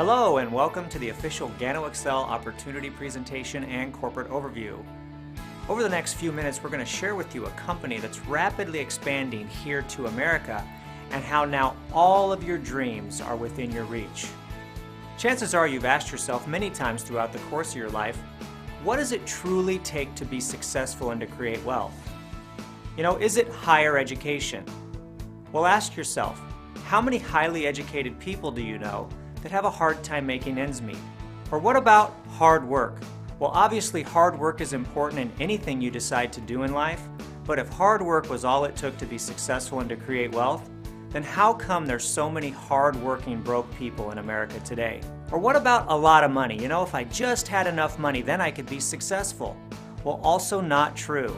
Hello and welcome to the official GanoExcel opportunity presentation and corporate overview. Over the next few minutes, we're going to share with you a company that's rapidly expanding here to America and how now all of your dreams are within your reach. Chances are you've asked yourself many times throughout the course of your life, what does it truly take to be successful and to create wealth? You know, is it higher education? Well, ask yourself, how many highly educated people do you know that have a hard time making ends meet? Or what about hard work? Well, obviously hard work is important in anything you decide to do in life, but if hard work was all it took to be successful and to create wealth, then how come there's so many hard-working broke people in America today? Or what about a lot of money? You know, if I just had enough money, then I could be successful. Well, also not true.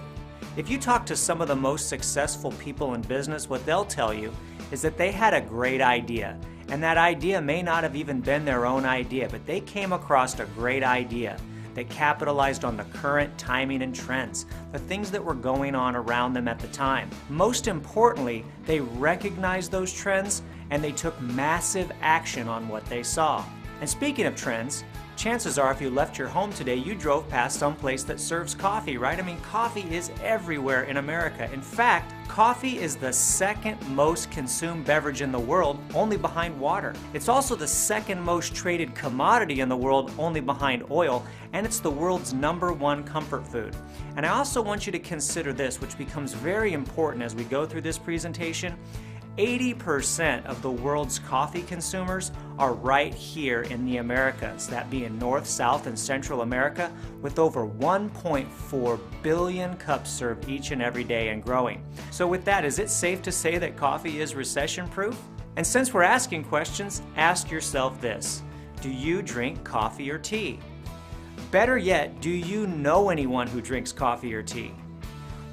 If you talk to some of the most successful people in business, what they'll tell you is that they had a great idea. And that idea may not have even been their own idea, but they came across a great idea that capitalized on the current timing and trends, the things that were going on around them at the time. Most importantly, they recognized those trends and they took massive action on what they saw. And speaking of trends, chances are if you left your home today, you drove past some place that serves coffee, right? I mean, coffee is everywhere in America. In fact, coffee is the second most consumed beverage in the world, only behind water. It's also the second most traded commodity in the world, only behind oil, and it's the world's #1 comfort food. And I also want you to consider this, which becomes very important as we go through this presentation. 80% of the world's coffee consumers are right here in the Americas, that being North, South, and Central America, with over 1.4 billion cups served each and every day and growing. So with that, is it safe to say that coffee is recession-proof? And since we're asking questions, ask yourself this: do you drink coffee or tea? Better yet, do you know anyone who drinks coffee or tea?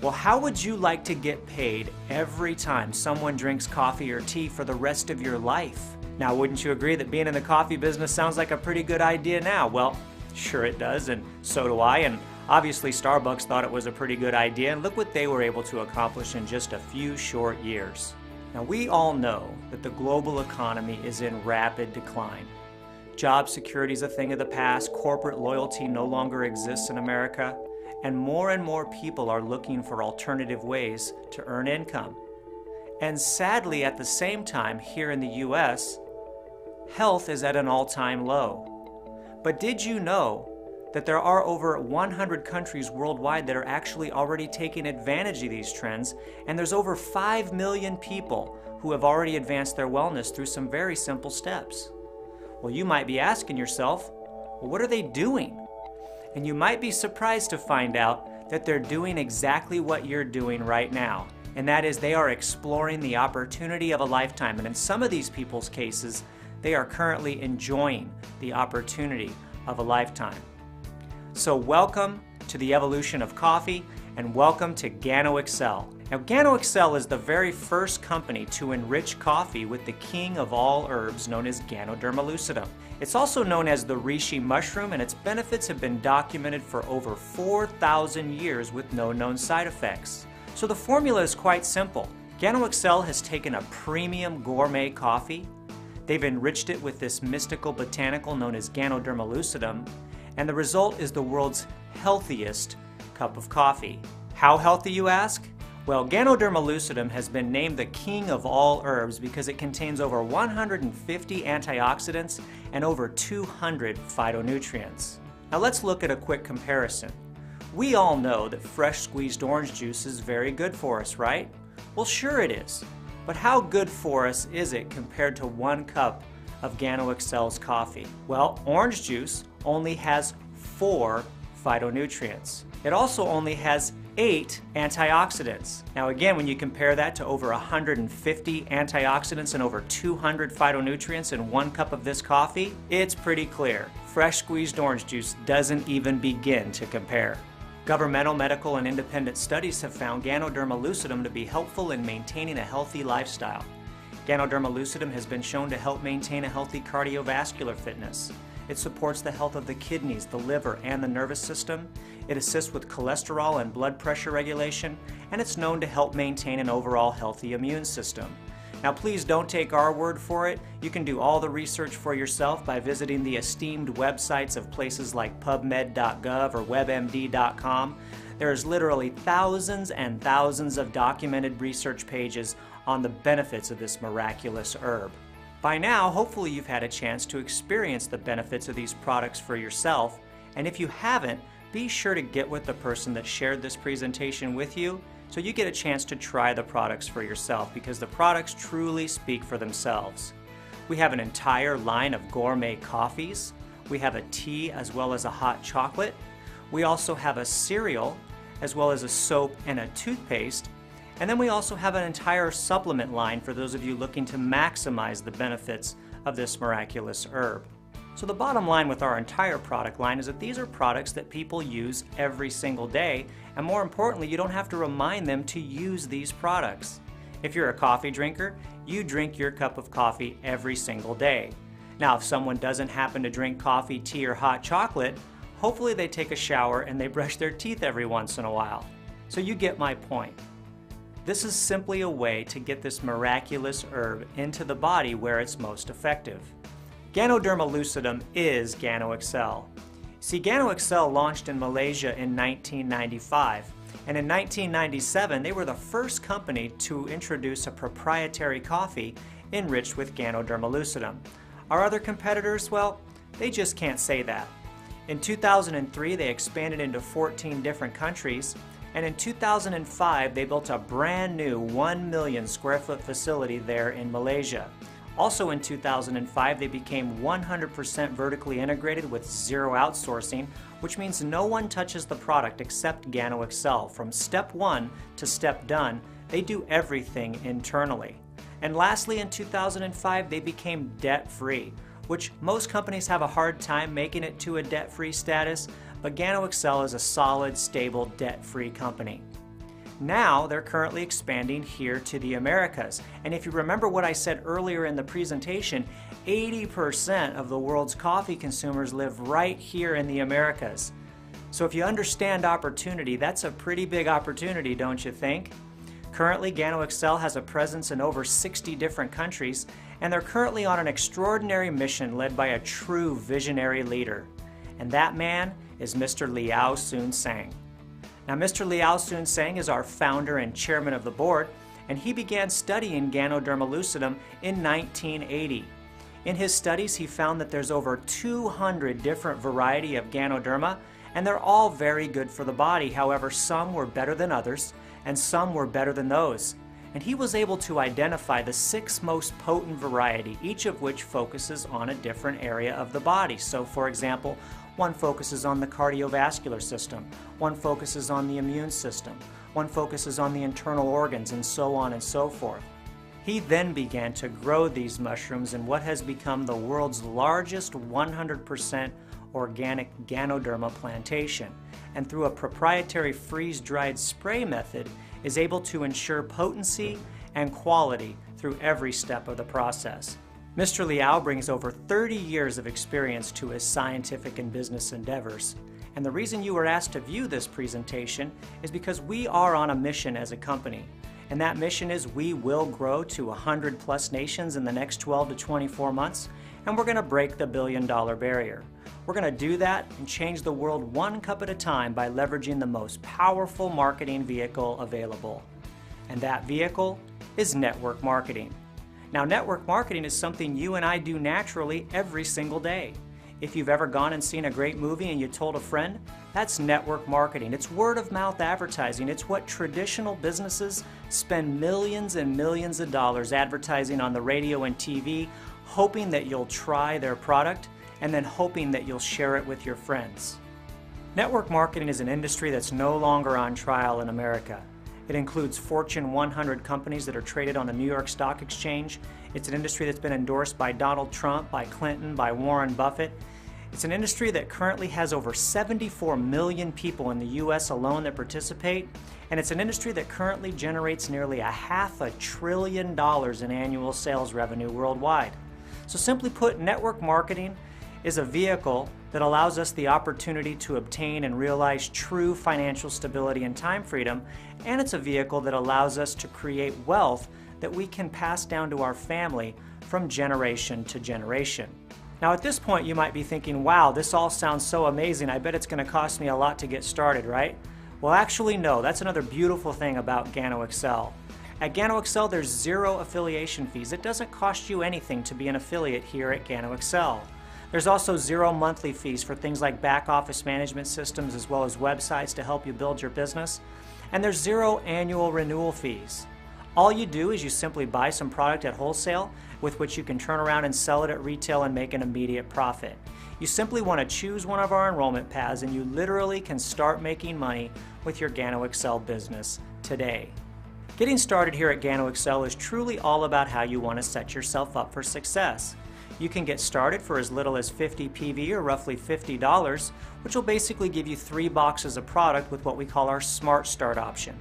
Well, how would you like to get paid every time someone drinks coffee or tea for the rest of your life? Now, wouldn't you agree that being in the coffee business sounds like a pretty good idea now? Well, sure it does, and so do I, and obviously Starbucks thought it was a pretty good idea, and look what they were able to accomplish in just a few short years. Now, we all know that the global economy is in rapid decline. Job security is a thing of the past, corporate loyalty no longer exists in America, and more people are looking for alternative ways to earn income. And sadly, at the same time, here in the US, health is at an all-time low. But did you know that there are over 100 countries worldwide that are actually already taking advantage of these trends, and there's over 5 million people who have already advanced their wellness through some very simple steps? Well, you might be asking yourself, well, what are they doing? And you might be surprised to find out that they're doing exactly what you're doing right now. And that is, they are exploring the opportunity of a lifetime. And in some of these people's cases, they are currently enjoying the opportunity of a lifetime. So welcome to the evolution of coffee, and welcome to GanoExcel. Now, GanoExcel is the very first company to enrich coffee with the king of all herbs known as Ganoderma lucidum. It's also known as the reishi mushroom, and its benefits have been documented for over 4,000 years with no known side effects. So the formula is quite simple. GanoExcel has taken a premium gourmet coffee, they've enriched it with this mystical botanical known as Ganoderma lucidum, and the result is the world's healthiest cup of coffee. How healthy, you ask? Well, Ganoderma lucidum has been named the king of all herbs because it contains over 150 antioxidants and over 200 phytonutrients. Now let's look at a quick comparison. We all know that fresh squeezed orange juice is very good for us, right? Well, sure it is. But how good for us is it compared to 1 cup of GanoExcel's coffee? Well, orange juice only has 4 phytonutrients. It also only has 8 antioxidants. Now again, when you compare that to over 150 antioxidants and over 200 phytonutrients in 1 cup of this coffee, it's pretty clear. Fresh squeezed orange juice doesn't even begin to compare. Governmental, medical, and independent studies have found Ganoderma lucidum to be helpful in maintaining a healthy lifestyle. Ganoderma lucidum has been shown to help maintain a healthy cardiovascular fitness. It supports the health of the kidneys, the liver, and the nervous system. It assists with cholesterol and blood pressure regulation, and it's known to help maintain an overall healthy immune system. Now please don't take our word for it. You can do all the research for yourself by visiting the esteemed websites of places like PubMed.gov or WebMD.com. There's literally thousands and thousands of documented research pages on the benefits of this miraculous herb. By now, hopefully you've had a chance to experience the benefits of these products for yourself, and if you haven't, be sure to get with the person that shared this presentation with you so you get a chance to try the products for yourself, because the products truly speak for themselves. We have an entire line of gourmet coffees. We have a tea as well as a hot chocolate. We also have a cereal as well as a soap and a toothpaste. And then we also have an entire supplement line for those of you looking to maximize the benefits of this miraculous herb. So the bottom line with our entire product line is that these are products that people use every single day, and more importantly, you don't have to remind them to use these products. If you're a coffee drinker, you drink your cup of coffee every single day. Now, if someone doesn't happen to drink coffee, tea, or hot chocolate, hopefully they take a shower and they brush their teeth every once in a while. So you get my point. This is simply a way to get this miraculous herb into the body where it's most effective. Ganoderma lucidum is GanoExcel. See, GanoExcel launched in Malaysia in 1995, and in 1997 they were the first company to introduce a proprietary coffee enriched with Ganoderma lucidum. Our other competitors, well, they just can't say that. In 2003 they expanded into 14 different countries, and in 2005 they built a brand new 1 million square foot facility there in Malaysia. Also in 2005, they became 100% vertically integrated with zero outsourcing, which means no one touches the product except GanoExcel. From step one to step done, they do everything internally. And lastly, in 2005, they became debt-free, which most companies have a hard time making it to a debt-free status, but GanoExcel is a solid, stable, debt-free company. Now they're currently expanding here to the Americas. And if you remember what I said earlier in the presentation, 80% of the world's coffee consumers live right here in the Americas. So if you understand opportunity, that's a pretty big opportunity, don't you think? Currently, GanoExcel has a presence in over 60 different countries, and they're currently on an extraordinary mission led by a true visionary leader. And that man is Mr. Liao Soon Sang. Now, Mr. Liao Soon Sang is our founder and chairman of the board, and he began studying Ganoderma lucidum in 1980. In his studies, he found that there's over 200 different variety of Ganoderma, and they're all very good for the body. However, some were better than others, and some were better than those. And he was able to identify the 6 most potent variety, each of which focuses on a different area of the body. So, for example, one focuses on the cardiovascular system, one focuses on the immune system, one focuses on the internal organs, and so on and so forth. He then began to grow these mushrooms in what has become the world's largest 100% organic Ganoderma plantation, and through a proprietary freeze-dried spray method is able to ensure potency and quality through every step of the process. Mr. Liao brings over 30 years of experience to his scientific and business endeavors. And the reason you were asked to view this presentation is because we are on a mission as a company. And that mission is we will grow to 100+ nations in the next 12 to 24 months, and we're going to break the $1 billion barrier. We're going to do that and change the world one cup at a time by leveraging the most powerful marketing vehicle available. And that vehicle is network marketing. Now, network marketing is something you and I do naturally every single day. If you've ever gone and seen a great movie and you told a friend, that's network marketing. It's word of mouth advertising. It's what traditional businesses spend millions and millions of dollars advertising on the radio and TV, hoping that you'll try their product and then hoping that you'll share it with your friends. Network marketing is an industry that's no longer on trial in America. It includes Fortune 100 companies that are traded on the New York Stock Exchange. It's an industry that's been endorsed by Donald Trump, by Clinton, by Warren Buffett. It's an industry that currently has over 74 million people in the U.S. alone that participate, and it's an industry that currently generates nearly $500 billion in annual sales revenue worldwide. So simply put, network marketing is a vehicle that allows us the opportunity to obtain and realize true financial stability and time freedom, and it's a vehicle that allows us to create wealth that we can pass down to our family from generation to generation. Now at this point you might be thinking, wow, this all sounds so amazing. I bet it's going to cost me a lot to get started, right? Well, actually no, that's another beautiful thing about GanoExcel. At GanoExcel there's zero affiliation fees. It doesn't cost you anything to be an affiliate here at GanoExcel. There's also zero monthly fees for things like back office management systems as well as websites to help you build your business. And there's zero annual renewal fees. All you do is you simply buy some product at wholesale with which you can turn around and sell it at retail and make an immediate profit. You simply want to choose one of our enrollment paths and you literally can start making money with your GanoExcel business today. Getting started here at GanoExcel is truly all about how you want to set yourself up for success. You can get started for as little as 50 PV or roughly $50, which will basically give you 3 boxes of product with what we call our Smart Start option.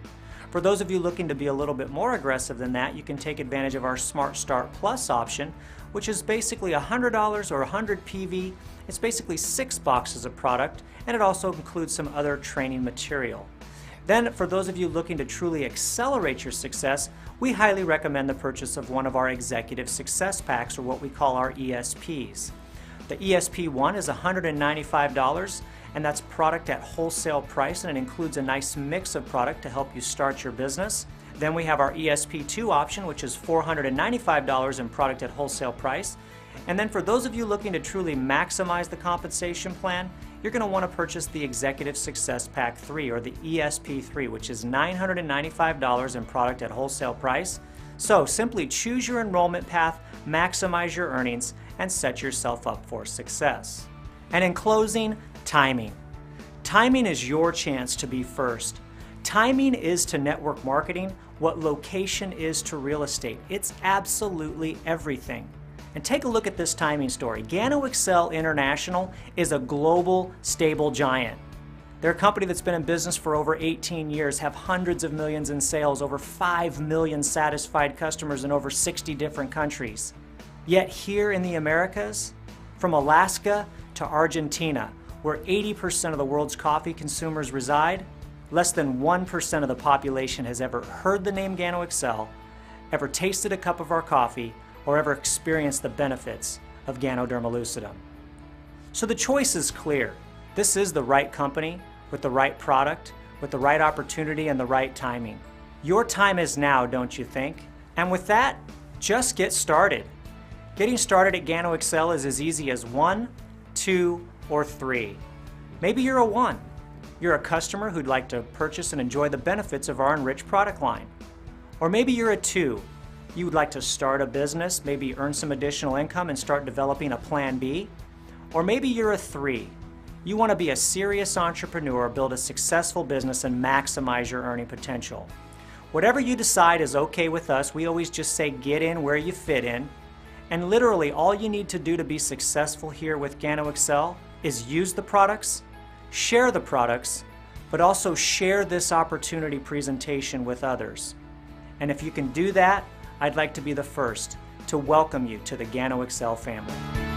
For those of you looking to be a little bit more aggressive than that, you can take advantage of our Smart Start Plus option, which is basically $100 or 100 PV. It's basically 6 boxes of product, and it also includes some other training material. Then, for those of you looking to truly accelerate your success, we highly recommend the purchase of one of our Executive Success Packs, or what we call our ESPs. The ESP1 is $195, and that's product at wholesale price, and it includes a nice mix of product to help you start your business. Then we have our ESP2 option, which is $495 in product at wholesale price. And then for those of you looking to truly maximize the compensation plan, you're going to want to purchase the Executive Success Pack 3, or the ESP3, which is $995 in product at wholesale price. So simply choose your enrollment path, maximize your earnings, and set yourself up for success. And in closing, timing. Timing is your chance to be first. Timing is to network marketing what location is to real estate. It's absolutely everything. And take a look at this timing story. GanoExcel International is a global, stable giant. They're a company that's been in business for over 18 years, have hundreds of millions in sales, over 5 million satisfied customers in over 60 different countries. Yet here in the Americas, from Alaska to Argentina, where 80% of the world's coffee consumers reside, less than 1% of the population has ever heard the name GanoExcel, ever tasted a cup of our coffee, or ever experienced the benefits of Ganoderma Lucidum. So the choice is clear. This is the right company, with the right product, with the right opportunity and the right timing. Your time is now, don't you think? And with that, just get started. Getting started at GanoExcel is as easy as 1, 2, or 3. Maybe you're a 1. You're a customer who'd like to purchase and enjoy the benefits of our enriched product line. Or maybe you're a 2. You would like to start a business, maybe earn some additional income and start developing a plan B. Or maybe you're a 3. You want to be a serious entrepreneur, build a successful business, and maximize your earning potential. Whatever you decide is okay with us. We always just say get in where you fit in. And literally all you need to do to be successful here with GanoExcel is use the products, share the products, but also share this opportunity presentation with others. And if you can do that, I'd like to be the first to welcome you to the GanoExcel family.